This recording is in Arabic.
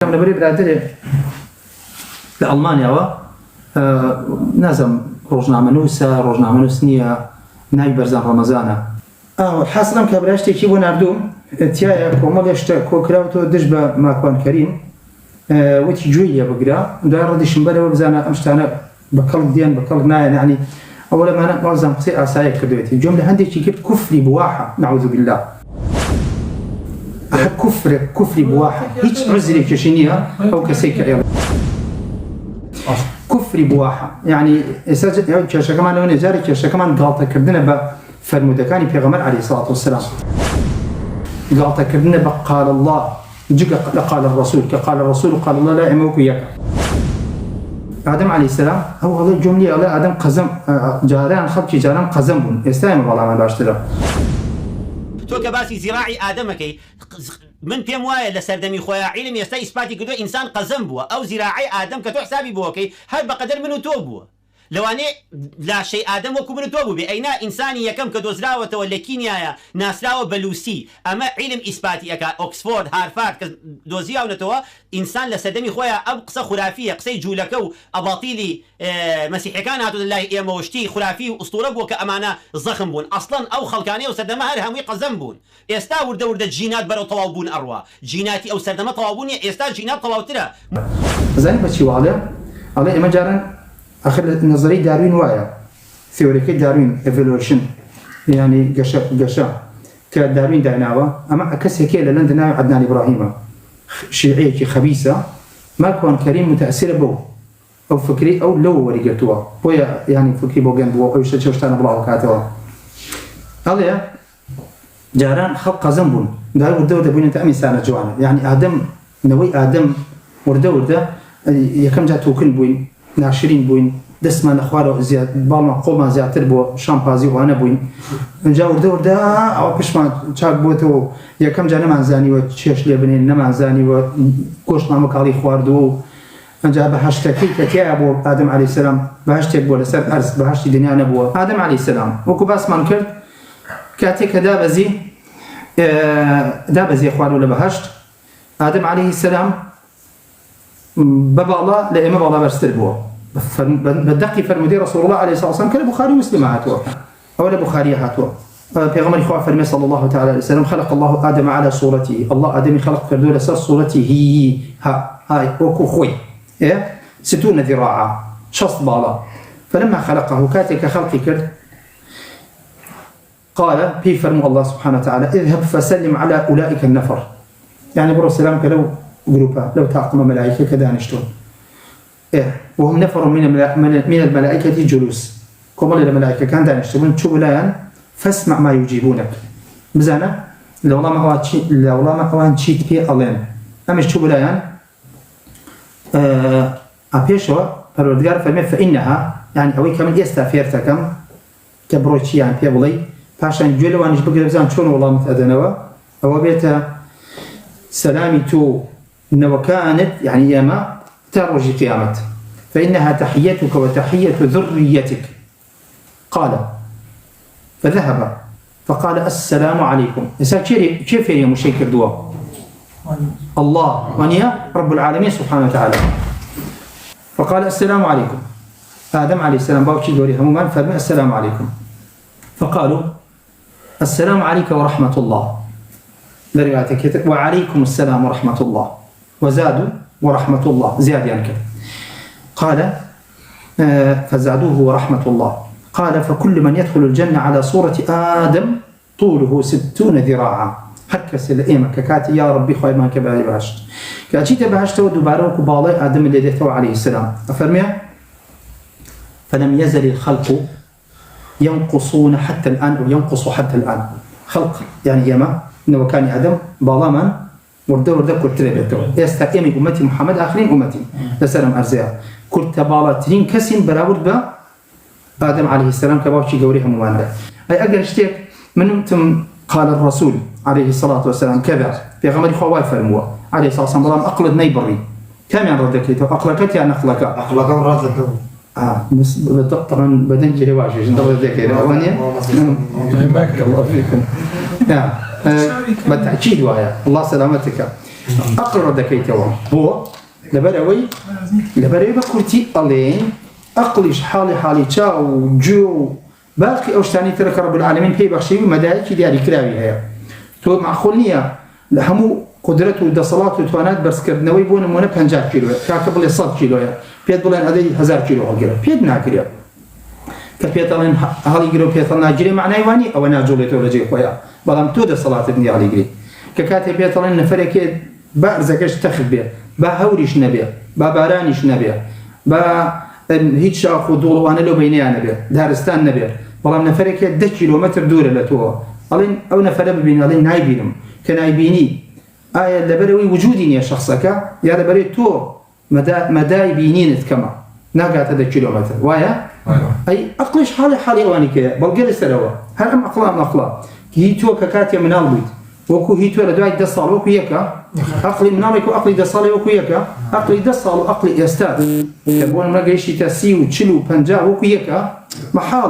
لەبەرەی برادرێ لە ئەڵمانیاوە نازم ڕۆژنامەنووس نییە ناوی بەرزان ڕەمەزانە حاصلم کە برا شتێکی بۆ ناردووم تایە کۆمەڵێ شتە کۆکراوەتەوە دژ بە ماکوانکەریم وتی گوێی لێ بگرا دوای ڕەدیشم بەرەوە بزانە ئەم شتانە بەکەڵ دیان بەکەڵ نایەن یعنی ئەوەلەمانە بازم قسەی ئاساییە کردوێتی جۆم لە هەندێکی کرد کوفری بواحە نەعوذ بالله كفري بواحد هيك عذري كشنيها أو كسيك أيضا كفري بواحد يعني كشا كمان لو نجاري كشا كمان غلطة كردنا بفرمودكاني بيغمر عليه الصلاة والسلام غلطة كردنا بقال الله قال الرسول كقال الرسول قال الله لا يموك إياك آدم عليه السلام هو هذا الجملة على آدم قزم جاران خلق جاران قزم بون يستعمل والله ما باشترى تۆ کە باسی زیراعی ئادەمەکەی من پێم وایە لە سەردەمی خۆیان عیلم ئێستا ئیسپاتی کردو ئینسان قەزەم بووە ئەو زیراعی ئادەم کە تۆ حسابی بۆکەی هەر بەقەدەر من و تۆ بووە لەوانێ لاشەی ئادەم وەکو من و تۆ بوو بێ ئەینا ئینسانی یەکەم کە دۆزراوەتەوە لە کینیایە ناسراوە بە لوسی ئەمە عیلم ئیسپاتی ئەکا ئۆکسفۆرد هارفارد کە دۆزیاونەتەوە ئینسان لە سەردەمی خۆیان ئەو قسە خورافیە قسەی جوولەکە و ئەباطیلی مەسیحەکان هاتووە لای ئێمەوەشتی خورافی و ئوستورە بووە کە ئەمانە زەخم بوون ئەسڵەن ئەو خەڵکانەی ئەو سەردەمە هەر هەمووی قەزەم بوون ئێستا وردە جینات بەرەو تەواو بوون ئەڕوا جیناتی ئەو سەردەمە تەواو بوونیە ئێستا جینات تەواوترە زاني بەچی واڵێ ئەڵێ ئێمە جاران آخر نظرية داروين وايا ثيوريكي داروين evolution يعني قشا كداروين دايناوا أما أكسر كي لندن عدنان إبراهيم شيعية خبيثة ما كان كريم متأثر به أو فكري أو لو وريقتوا هو يعني فكري بوجن بو أو شيء شتان بلا وكاتوا هذا جاران خلق زنبون ده ورده بين تأمين سنة جوانا يعني آدم نوي آدم ورده يكم جات توكل بوين ناشرين بوين دسما نخوارو زياد بالما قوما زيادتر بو شامبازي وانا بوين نجا ورده او بشما چاك بوتو يكم جا نمانزاني و چيش لبنين نمانزاني و گوشت مامكالي خواردو نجا بهشتكي كتيا ابو آدم عليه السلام بهشتك بو لسر ارز بهشت دنيا نبوه آدم عليه السلام وكو باس من کرد كاتيك دابزي خوارو لبهشت آدم عليه السلام ببالا لإما بالا برستر بوه بدقي فرمودي رسول الله عليه الصلاة والسلام كان البخاري ومسلم هاتوا أو البخاري هاتوا بيغمر إخوة فرمي صلى الله تعالى عليه وسلم خلق الله آدم على صورته الله آدم خلق فردول أساس صورته هاي وكو خوي 60 ذراعا شص بالا فلما خلقه كاتك خلقي كرد قال في فرمو الله سبحانه وتعالى اذهب فسلم على أولئك النفر يعني برو السلام كلو جروبا لو تعقم ملائكة كذا نشتون وهم نفر من الملائكة جلوس كما الملائكة كان دانشتون شو بلايان فاسمع ما يجيبونك بزانا لو ما أوان شيت في ألين أمش شو بلايان أبيشوا فالوردقار فرمي فإنها يعني أوي كمان يستافيرتكم كبروتشي يعني في بلي فعشان جلوان يجبك بزان شون والله متأذنوا أو بيتا سلامي تو وكانت يعني ياما ترجي قيامت فإنها تحيتك وتحية ذريتك قال فذهب فقال السلام عليكم كيف يا مشيكر دوا الله ونيا رب العالمين سبحانه وتعالى فقال السلام عليكم آدم عليه السلام باوكي دوري همومان فرمي السلام عليكم فقالوا السلام عليك ورحمة الله لروايتك وعليكم السلام ورحمة الله وزادوا ورحمة الله زيادة يعني كده قال فزادوه ورحمة الله قال فكل من يدخل الجنة على صورة آدم طوله 60 ذراعا هكذا الأئمة كاتي يا ربي خير ما كبالي بهشت كأجيت بهشت ودباروك بالله آدم اللي ديته عليه السلام أفرمي فلم يزل الخلق ينقصون حتى الآن وينقص حتى الآن خلق يعني يما إنه كان آدم بالله من ورده كل تربيته يستقيم أمتي محمد آخرين أمتي لسلام أرزيها كل تبالاتين كسين براود با آدم عليه السلام كبابشي قوريها موانا أي أقل اشتيك منتم قال الرسول عليه الصلاة والسلام كذا في غمر خواه فرموه عليه الصلاة والسلام بلام أقلد نيبري كم يعني ردك ليته أقلقت يعني أقلقا ردك طبعا بدنجي هواجه جنده ردك ليته أوانيا الله فيكم بالتأكيد وهي الله سلامتك أقرر دكيتوا هو لبروي بكرتي ألين أقلش حالي تشاو جو باقي أوشتاني ترك رب العالمين في بخشي مدائك دياري كراوي هي تو معقولنية لهمو قدرته دصلات وتوانات بس كردنوي بون مونه 50 كيلو كاكبل 100 كيلو بيد بلان هذه 1000 كيلو هاجر بيد ناكريا كبيتالن هالي جرو بيتال ناجري معناه واني او ناجولته لجي خويا بلام تو دصلات ابني علي جري ككاتب بيتالن نفرك بارزكش تخبي با هوريش نبي با بارانيش نبي با هیچ شاخ و دول وانا لو بيني نبي دارستان نبي بلام نفرك 10 كيلومتر دور لتو الين او نفر بين الين نايبينم كنايبيني آية لبروي وجودي يا شخصك يا لبروي تو مداي بينين كما ناقات هذا الكيلومتر وايا أي أقلش حالي وانك بلقي سروا هل أم أقلام هي تو ككاتيا من البيت وكو هي تو لدواي دصال وكو يكا أقلي منامك وأقلي دصال وكو يكا أقلي دصال وأقلي يستاد يبون ما جيش تسيو تشلو بنجا وكو يكا محال